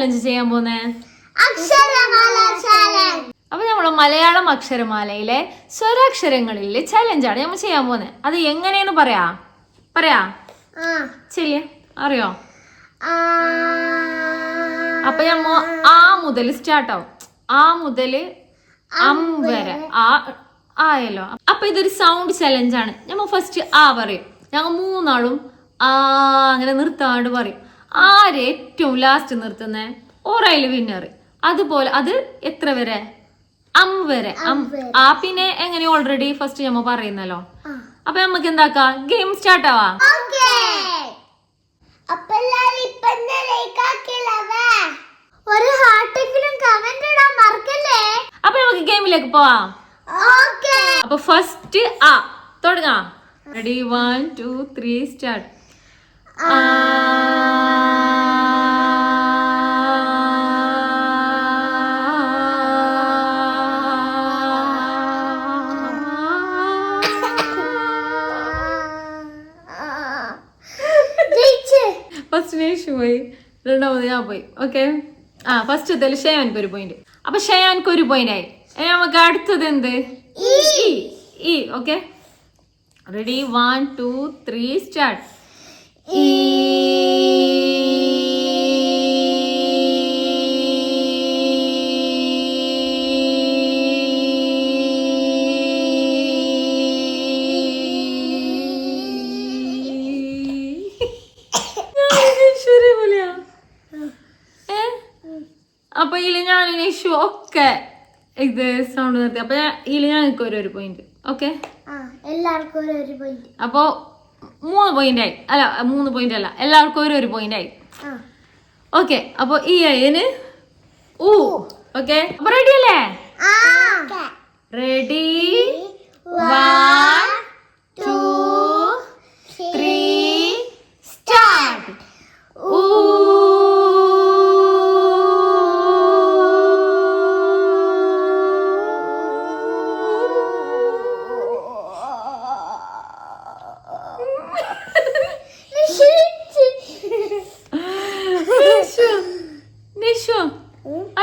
Challenge ചെയ്യാൻ പോന്നേ? അപ്പൊ നമ്മള് മലയാളം അക്ഷരമാലയിലെ സ്വരാക്ഷരങ്ങളിലെ ചലഞ്ചാണ് നമ്മൾ ചെയ്യാൻ പോകുന്നത്. അത് എങ്ങനെയെന്ന് പറയാ ചെല്ലിയ അറിയോ? അപ്പൊ നമ്മ ആ മുതൽ സ്റ്റാർട്ട് ആവും. ആ മുതല് അം വരെ ആയല്ലോ. അപ്പൊ ഇതൊരു സൗണ്ട് ചലഞ്ചാണ്. നമ്മ ഫസ്റ്റ് ആ പറയും. ഞങ്ങൾ മൂന്നാളും ആ അങ്ങനെ നിർത്താണ്ട് പറയും. ആര് ഏറ്റവും ലാസ്റ്റ് നിർത്തുന്നേ ഓറയില് വിന്നർ. അതുപോലെ അത് എത്ര വരെ? അം വരെ. ആ പിന്നെ എങ്ങനെ ഓൾറെഡി ഫസ്റ്റ് നമ്മ പറയുന്നല്ലോ. അപ്പൊ നമുക്ക് എന്താക്കാം, ഗെയിം സ്റ്റാർട്ട് ആവാ. അപ്പൊ നമുക്ക് ഗെയിമിലേക്ക് പോവാം. അപ്പൊ ഫസ്റ്റ് ആ തുടങ്ങാം. Ready 1 2 3 start. ഫസ്റ്റ് നേഷ് പോയി, രണ്ടാമത് ഞാൻ പോയി. ഓക്കെ, ഫസ്റ്റ് ഷെയാൻക്ക് ഒരു പോയിന്റ്. അപ്പൊ ഷെയാൻക്ക് ഒരു പോയിന്റ് ആയി. നമുക്ക് അടുത്തത് എന്ത്? ഇ. Okay, ready 1 2 3 start. അപ്പൊ ഇതില് ഞാൻ ഇഷു ഒക്കെ ഇത് സൗണ്ട് നിർത്തി. അപ്പൊ ഇതില് ഞങ്ങൾക്ക് ഒരു പോയിന്റ്. ഓക്കെ, എല്ലാവർക്കും ഒരു പോയിന്റ്. അപ്പൊ 3 പോയിന്റ് ആയി. അല്ല 3 പോയിന്റ് അല്ല, എല്ലാവർക്കും ഒരു പോയിന്റ് ആയി. ഓക്കെ, അപ്പൊ ഈ അയ്യന് ഓക്കെ. അപ്പൊ റെഡി അല്ലേ? Ready 1 2 3 start.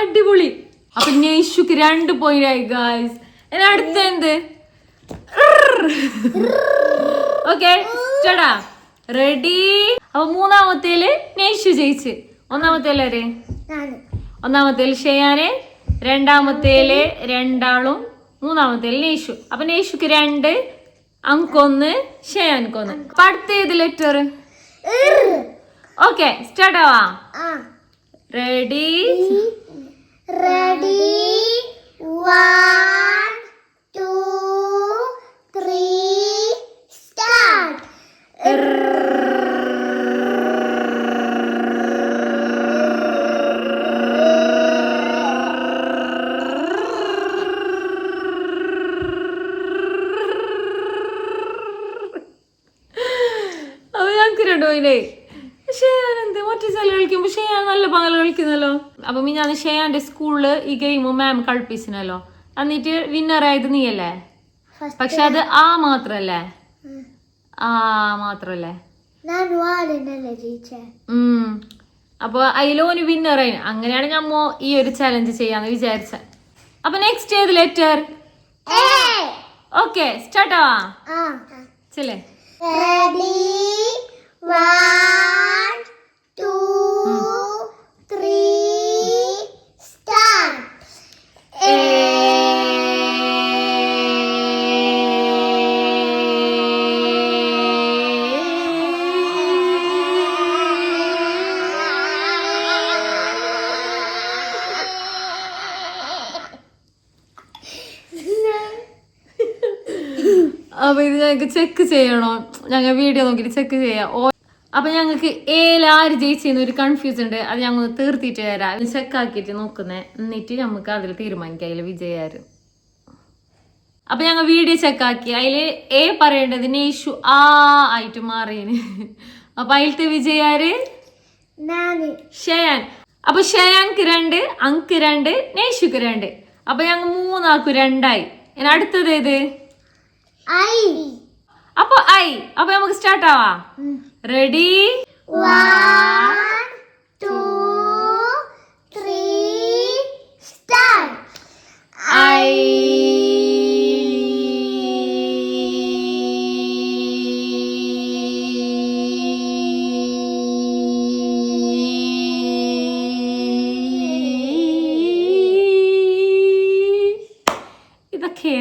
അടിപൊളി. അപ്പൊ നെയ്ഷുക്ക് 2 പോയിന്റ് ആയി ഗായ്സ്. അടുത്ത എന്ത്? ഓക്കെ, ചേട്ടാ റെഡി. അപ്പൊ മൂന്നാമത്തേല് നെയ്ഷു ജയിച്ച്. ഒന്നാമത്തേല് ഒന്നാമത്തേല് ഷെയാന്, രണ്ടാമത്തേല് രണ്ടാളും, മൂന്നാമത്തേല് നെയ്ഷു. അപ്പൊ നെയ്ഷുക്ക് 2, അങ്കൊന്ന്, ഷെയാൻക്കൊന്ന്. അപ്പൊ അടുത്ത ഏത് ലെറ്റർ? ഓക്കെ, സ്റ്റാർട്ട് ആവാ. Ready 1 2 3 start. അപ്പൊ ഞങ്ങക്ക് 2 പോയിന്റ്. ഷെയാൻ എന്ത് മറ്റേ സ്ഥലം കളിക്കുമ്പോ ഷെയാൻ നല്ല പങ്കൽ കളിക്കുന്നല്ലോ. അപ്പൊ ഞാൻ ഷെയാന്റെ സ്കൂളില് ഈ ഗെയിം മാം കളിപ്പിച്ചല്ലോ. എന്നിട്ട് വിന്നർ ആയത് നീയല്ലേ. പക്ഷെ അത് മാത്രല്ലേ അപ്പൊ അതിലോന് വിന്നർ ആയി. അങ്ങനെയാണ് നമ്മ ഈ ഒരു ചലഞ്ച് ചെയ്യാന്ന് വിചാരിച്ച. അപ്പൊ നെക്സ്റ്റ് ഏത് ലെറ്റർ? ഓക്കെ, സ്റ്റാർട്ട് ആവാ. ചെല്ലേ. Ready 1 2 3 start. അപ്പൊ ഇത് ഞങ്ങൾക്ക് ചെക്ക് ചെയ്യണോ? ഞങ്ങൾ വീഡിയോ നോക്കിട്ട് ചെക്ക് ചെയ്യാം. അപ്പൊ ഞങ്ങൾക്ക് ആര് ജയിച്ചെന്ന് ഒരു കൺഫ്യൂസ് ഉണ്ട്. അത് ഞങ്ങൾ തീർത്തിട്ട് തരാം. ചെക്ക് ആക്കിയിട്ട് നോക്കുന്നേ, എന്നിട്ട് നമുക്ക് അതിൽ തീരുമാനിക്കാം അതിൽ വിജയാര്. അപ്പൊ ഞങ്ങൾ വീഡിയോ ചെക്കാക്കി. അതില് പറയേണ്ടത് നെയ്ഷു ആയിട്ട് മാറിയന്. അപ്പൊ അതിലത്തെ വിജയാര്? ഷെയാൻ. അപ്പൊ ഷെയാൻക്ക് 2, അങ്ക് 2, നെയ്ഷുക്ക് 2. അപ്പൊ ഞങ്ങൾ 3 ആക്കും 2 ആയി. ഇനി അടുത്തത് ഏത്? അപ്പൊ അപ്പൊ നമുക്ക് സ്റ്റാർട്ട് ആവാ. റെഡി 1 2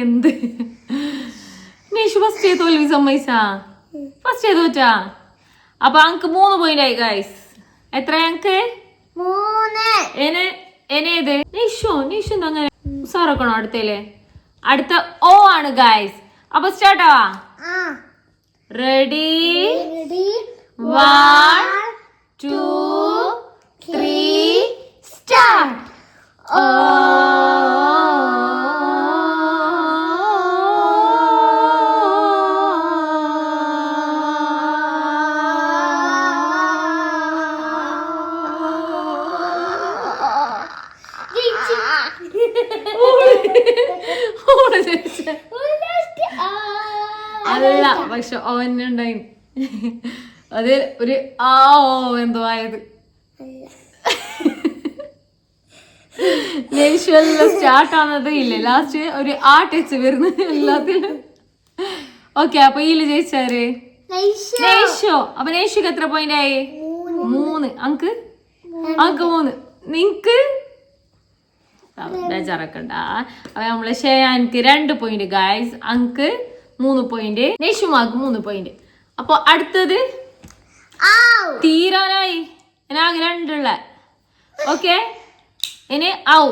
എന്ത് നീഷു ഫസ്റ്റ് തോൽവി സമ്മതിച്ചാ ഫസ്റ്റ് തോറ്റാ അപ്പൊ അങ്ക് 3 പോയിന്റ് ആയി ഗൈസ് എത്ര അങ്ക് 3 ഏത് നീഷു എന്താ അങ്ങനെ സാറക്കണോ അടുത്തേല് അടുത്ത ഓ ആണ് ഗൈസ് അപ്പൊ സ്റ്റാർട്ട് ആവാ റെഡി 1 2 3 സ്റ്റാർട്ട് അല്ല പക്ഷെ ഓനുണ്ടായി അത് ഒരു എന്തോ ആയത് ലേശെല്ലാം സ്റ്റാർട്ട് ആവുന്നത് ഇല്ലേ ലാസ്റ്റ് ഒരു ടച്ച് വരുന്നു എല്ലാത്തിലും ഓക്കെ അപ്പൊ ഈല് ജയിച്ചാര് നേഷോ അപ്പൊ നേഷുക്ക് എത്ര പോയിന്റ് ആയി 3 അങ്ക് 3 നിങ്ങക്ക് ബേജാറക്കണ്ട അപ്പൊ നമ്മള് ഷെയാൻക്ക് 2 പോയിന്റ് ഗായ്സ് അങ്ക് 3 പോയിന്റ് നേഷുമാക്ക് 3 പോയിന്റ് അപ്പൊ അടുത്തത് തീരാനായി ആകെ 2 ഉള്ള ഓക്കെ ഇനി ഔ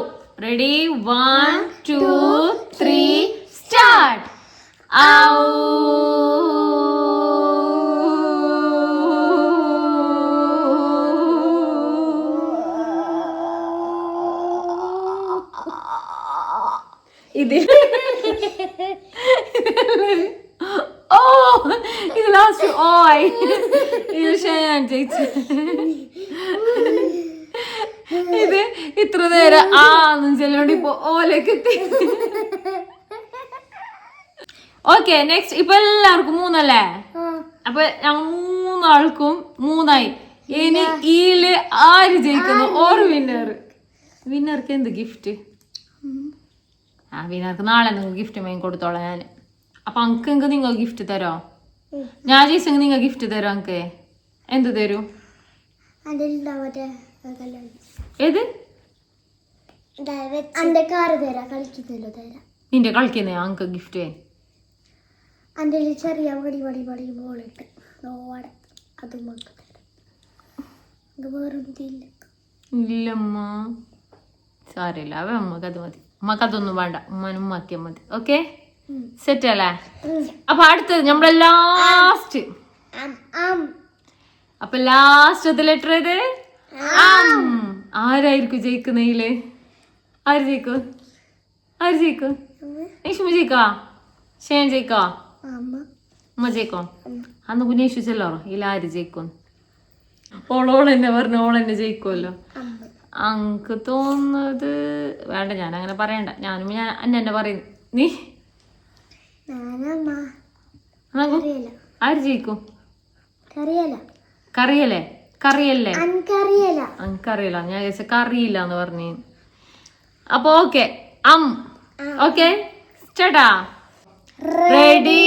റെഡി 1 2 3 സ്റ്റാർട്ട് ഔ ഇത് ഇത് ലാസ്റ്റ് ആയി ഇത് ഷെയാൻ ജയിച്ചു ഇത് ഇത്ര നേരം ചെല്ലോണ്ട് ഇപ്പൊ ഓലേക്ക് എത്തി ഓക്കെ നെക്സ്റ്റ് ഇപ്പൊ എല്ലാവർക്കും 3 അല്ലേ അപ്പൊ ഞങ്ങൾ 3 ആൾക്കും 3 ആയി ഇനി ഈല് ആര് ജയിക്കുന്നു ഓർ വിന്നർക്ക് എന്ത് ഗിഫ്റ്റ് വിന്നർക്ക് നാളെ നിങ്ങൾ ഗിഫ്റ്റ് മേൻ കൊടുത്തോളാം ഞാൻ അപ്പൊ അങ്ക് നിങ്ങൾ ഗിഫ്റ്റ് തരോ ഞാൻ ജയിച്ചെങ്കിൽ നിങ്ങൾ ഗിഫ്റ്റ് തരോ അങ്ക് എന്ത് തരൂ ഏത് നിന്റെ കളിക്കുന്നേ അങ്ക് ഗിഫ്റ്റ് ചെറിയ ബോളിട്ട് ഇല്ലമ്മ സാരമില്ല അവ അമ്മക്ക് അത് മതി അമ്മക്ക് അതൊന്നും വേണ്ട ഉമ്മാനും ഉമ്മാക്കിയാൽ മതി ഓക്കെ സെറ്റ് അല്ലേ അപ്പൊ അടുത്തത് നമ്മളെ ലാസ്റ്റ് അപ്പൊ ലാസ്റ്റ് ലെറ്റർ ഏത് ആരായിരിക്കും ജയിക്കുന്നതില് ആര് ജയിക്കും നേഷുമ ജയിക്കാ ഷേൻ ജയിക്കാ അമ്മ ജയിക്കോ അന്ന് കുഞ്ഞേഷു ചെല്ലാറോ ഇല്ല ആര് ജയിക്കും ഓളെന്നെ പറഞ്ഞു ഓളെന്നെ ജയിക്കുമല്ലോ അങ്ക് തോന്നുന്നത് വേണ്ട ഞാൻ അങ്ങനെ പറയണ്ട ഞാനും എന്നെ പറയുന്നു നീ ആര് ജയിക്കും കറിയല്ലേ അനക്കറിയില്ല ഞാൻ ചോദിച്ച കറിയില്ല എന്ന് പറഞ്ഞു അപ്പൊ ഓക്കെ ഓക്കെ ചേട്ടാ റെഡി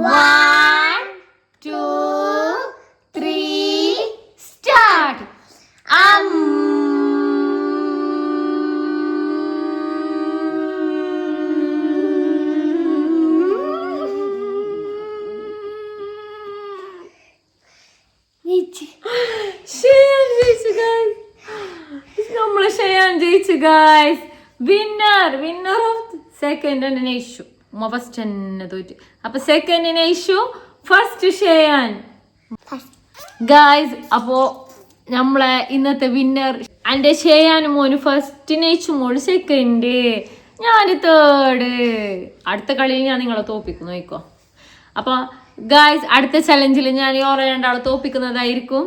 1 2 3 സ്റ്റാർട്ട് നമ്മള് ഷെയാൻ ജയിച്ചു ഗായ്സ് വിന്നർ ഓഫ് സെക്കൻഡ് നേഷു ഫസ്റ്റ് തന്നെ തോറ്റു അപ്പൊ സെക്കൻഡ് നേഷു ഫസ്റ്റ് ഷെയാൻ ഗായ്സ് അപ്പോ നമ്മളെ ഇന്നത്തെ വിന്നർ എന്റെ ഷെയാൻ മോന് ഫസ്റ്റ് നേച്ചു മോള് സെക്കൻഡ് ഞാൻ തേർഡ് അടുത്ത കളിയിൽ ഞാൻ നിങ്ങളെ തോപ്പിക്കും നോക്കോ അപ്പൊ ഗായ്സ് അടുത്ത ചലഞ്ചിൽ ഞാൻ ഓരോ 2 ആളെ തോപ്പിക്കുന്നതായിരിക്കും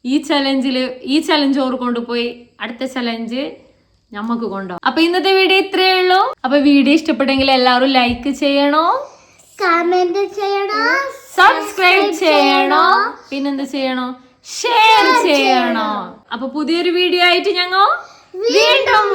ഈ ചലഞ്ച് ഓർ കൊണ്ടുപോയി അടുത്ത ചലഞ്ച് നമുക്ക് കൊണ്ടുപോകും അപ്പൊ ഇന്നത്തെ വീഡിയോ ഇത്രയേ ഉള്ളൂ അപ്പൊ വീഡിയോ ഇഷ്ടപ്പെട്ടെങ്കിൽ എല്ലാവരും ലൈക്ക് ചെയ്യണോ കമന്റ് ചെയ്യണോ സബ്സ്ക്രൈബ് ചെയ്യണോ പിന്നെന്ത് ചെയ്യണോ ഷെയർ ചെയ്യണോ അപ്പൊ പുതിയൊരു വീഡിയോ ആയിട്ട് ഞങ്ങൾ വീണ്ടും